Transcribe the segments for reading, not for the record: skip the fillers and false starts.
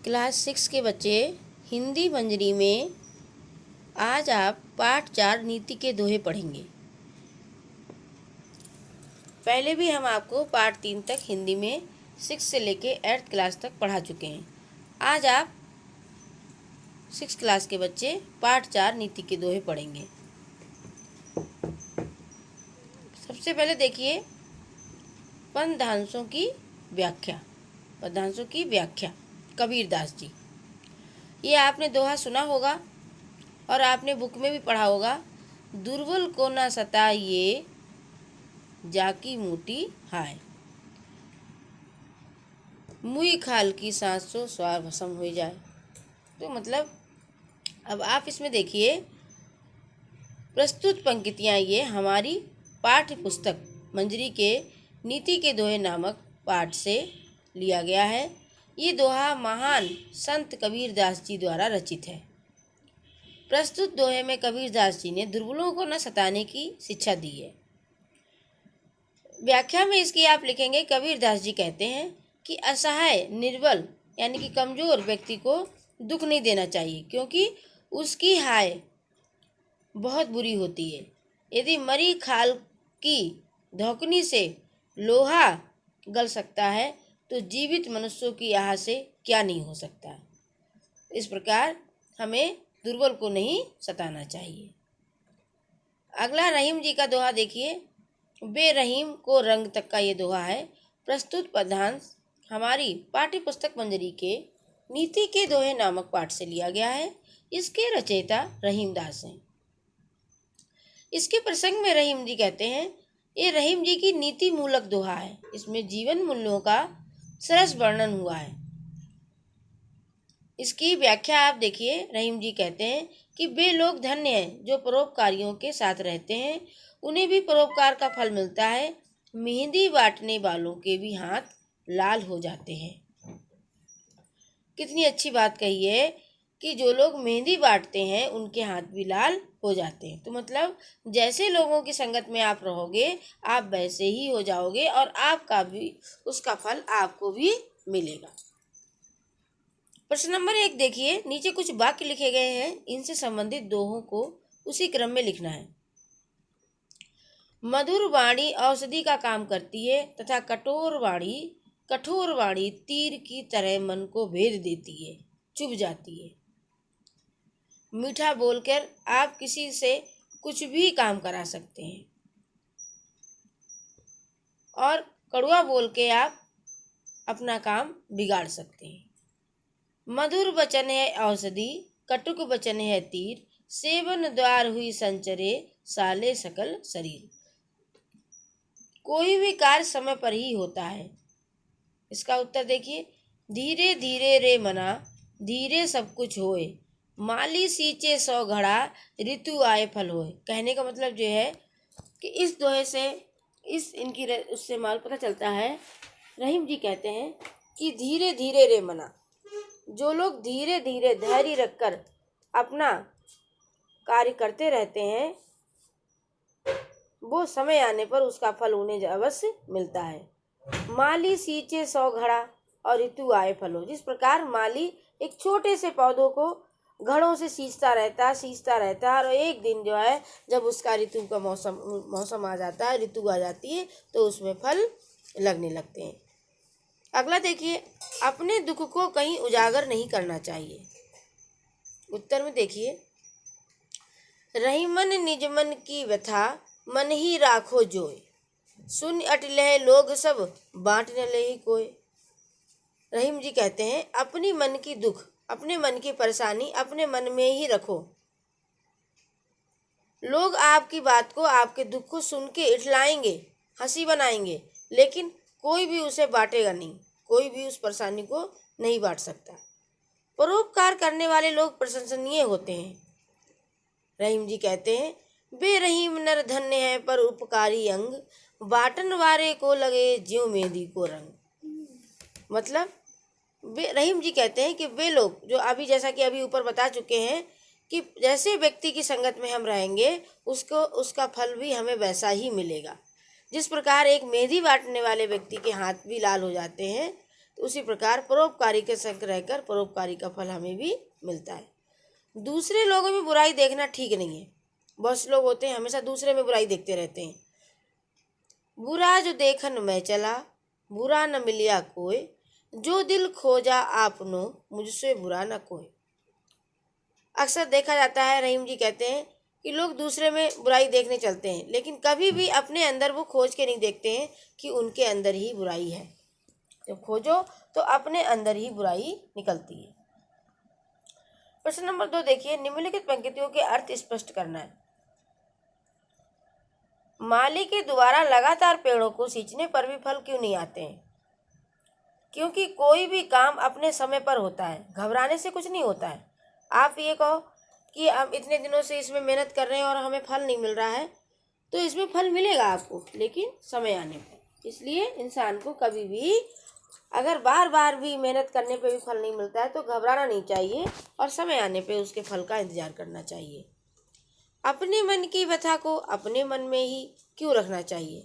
Class 6 के बच्चे हिंदी मंजरी में आज आप पाठ 4 नीति के दोहे पढ़ेंगे। पहले भी हम आपको पाठ 3 तक हिंदी में 6 से लेके 8th क्लास तक पढ़ा चुके हैं। आज आप 6 क्लास के बच्चे पाठ 4 नीति के दोहे पढ़ेंगे। सबसे पहले देखिए पदहांसों की व्याख्या कबीरदास जी। ये आपने दोहा सुना होगा और आपने बुक में भी पढ़ा होगा। दुर्बल को ना सताइए जाकी मोटी हाय, मुई खाल की सांस सो स्वार भस्म हो जाए। तो मतलब अब आप इसमें देखिए प्रस्तुत पंक्तियाँ ये हमारी पाठ्य पुस्तक मंजरी के नीति के दोहे नामक पाठ से लिया गया है। ये दोहा महान संत कबीरदास जी द्वारा रचित है। प्रस्तुत दोहे में कबीरदास जी ने दुर्बलों को न सताने की शिक्षा दी है। व्याख्या में इसकी आप लिखेंगे, कबीरदास जी कहते हैं कि असहाय निर्बल यानी कि कमजोर व्यक्ति को दुख नहीं देना चाहिए, क्योंकि उसकी हाय बहुत बुरी होती है। यदि मरी खाल की धौकनी से लोहा गल सकता है तो जीवित मनुष्यों की आह से क्या नहीं हो सकता। इस प्रकार हमें दुर्बल को नहीं सताना चाहिए। अगला रहीम जी का दोहा देखिए। बेरहीम को रंग तक का ये दोहा है। प्रस्तुत पदांश हमारी पाठ्य पुस्तक मंजरी के नीति के दोहे नामक पाठ से लिया गया है। इसके रचयिता रहीम दास हैं। इसके प्रसंग में रहीम जी कहते हैं, ये रहीम जी की नीति मूलक दोहा है। इसमें जीवन मूल्यों का सरस वर्णन हुआ है। इसकी व्याख्या आप देखिए। रहीम जी कहते हैं कि वे लोग धन्य हैं जो परोपकारियों के साथ रहते हैं, उन्हें भी परोपकार का फल मिलता है। मेहंदी बांटने वालों के भी हाथ लाल हो जाते हैं। कितनी अच्छी बात कही है कि जो लोग मेहंदी बांटते हैं उनके हाथ भी लाल हो जाते हैं। तो मतलब जैसे लोगों की संगत में आप रहोगे आप वैसे ही हो जाओगे और आपका भी उसका फल आपको भी मिलेगा। प्रश्न नंबर 1 देखिए। नीचे कुछ वाक्य लिखे गए हैं, इनसे संबंधित दोहों को उसी क्रम में लिखना है। मधुर वाणी औषधि का काम करती है तथा कठोर वाणी तीर की तरह मन को भेद देती है, चुभ जाती है। मीठा बोलकर आप किसी से कुछ भी काम करा सकते हैं और कड़वा बोल के आप अपना काम बिगाड़ सकते हैं। मधुर वचन है औषधि, कटुक वचन है तीर, सेवन द्वार हुई संचरे साले सकल शरीर। कोई भी कार्य समय पर ही होता है। इसका उत्तर देखिए। धीरे धीरे रे मना, धीरे सब कुछ होए, माली सींचे 100 घड़ा, ऋतु आए फल होए। कहने का मतलब जो है कि इस दोहे से उससे माल पता चलता है। रहीम जी कहते हैं कि धीरे धीरे रे मना, जो लोग धीरे धीरे धैर्य रखकर अपना कार्य करते रहते हैं वो समय आने पर उसका फल उन्हें अवश्य मिलता है। माली सींचे 100 घड़ा और ऋतु आए फल हो। जिस प्रकार माली एक छोटे से पौधों को घड़ों से सींचता रहता है और एक दिन जो है जब उसका ऋतु का मौसम आ जाता है, ऋतु आ जाती है तो उसमें फल लगने लगते हैं। अगला देखिए। अपने दुख को कहीं उजागर नहीं करना चाहिए। उत्तर में देखिए। रहीमन निज मन की व्यथा, मन ही राखो जोय, सुन अटलह लोग सब बांट न ले कोय। रहीम जी कहते हैं अपनी मन की दुख, अपने मन की परेशानी अपने मन में ही रखो। लोग आपकी बात को, आपके दुख को सुन के इठलाएंगे, हंसी बनाएंगे, लेकिन कोई भी उसे बांटेगा नहीं, कोई भी उस परेशानी को नहीं बांट सकता। परोपकार करने वाले लोग प्रशंसनीय होते हैं। रहीम जी कहते हैं बेरहीम नर धन्य है पर उपकारी अंग, बाटन वारे को लगे ज्यों मेहंदी को रंग। मतलब रहीम जी कहते हैं कि वे लोग जो अभी जैसा कि अभी ऊपर बता चुके हैं कि जैसे व्यक्ति की संगत में हम रहेंगे उसका फल भी हमें वैसा ही मिलेगा। जिस प्रकार एक मेहंदी बांटने वाले व्यक्ति के हाथ भी लाल हो जाते हैं, तो उसी प्रकार परोपकारी के संग रहकर परोपकारी का फल हमें भी मिलता है। दूसरे लोगों में बुराई देखना ठीक नहीं है। बहुत से लोग होते हैं हमेशा दूसरे में बुराई देखते रहते हैं। बुरा जो देखन मैं चला, बुरा न मिलिया कोई, जो दिल खोजा आपनो, मुझसे बुरा न कोई। अक्सर देखा जाता है, रहीम जी कहते हैं कि लोग दूसरे में बुराई देखने चलते हैं, लेकिन कभी भी अपने अंदर वो खोज के नहीं देखते हैं कि उनके अंदर ही बुराई है। जब खोजो तो अपने अंदर ही बुराई निकलती है। प्रश्न नंबर 2 देखिए, निम्नलिखित पंक्तियों के अर्थ स्पष्ट करना है। माली के द्वारा लगातार पेड़ों को सींचने पर भी फल क्यों नहीं आते हैं? क्योंकि कोई भी काम अपने समय पर होता है, घबराने से कुछ नहीं होता है। आप ये कहो कि अब इतने दिनों से इसमें मेहनत कर रहे हैं और हमें फल नहीं मिल रहा है, तो इसमें फल मिलेगा आपको, लेकिन समय आने पर। इसलिए इंसान को कभी भी अगर बार बार भी मेहनत करने पे भी फल नहीं मिलता है तो घबराना नहीं चाहिए और समय आने पे उसके फल का इंतजार करना चाहिए। अपने मन की व्यथा को अपने मन में ही क्यों रखना चाहिए?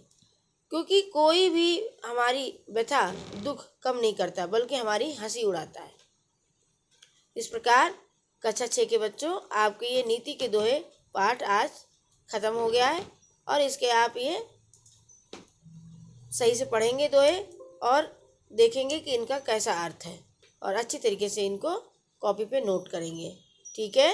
क्योंकि कोई भी हमारी व्यथा दुख कम नहीं करता, बल्कि हमारी हंसी उड़ाता है। इस प्रकार कक्षा 6 के बच्चों, आपके ये नीति के दोहे पाठ आज ख़त्म हो गया है और इसके आप ये सही से पढ़ेंगे दोहे और देखेंगे कि इनका कैसा अर्थ है और अच्छी तरीके से इनको कॉपी पे नोट करेंगे। ठीक है।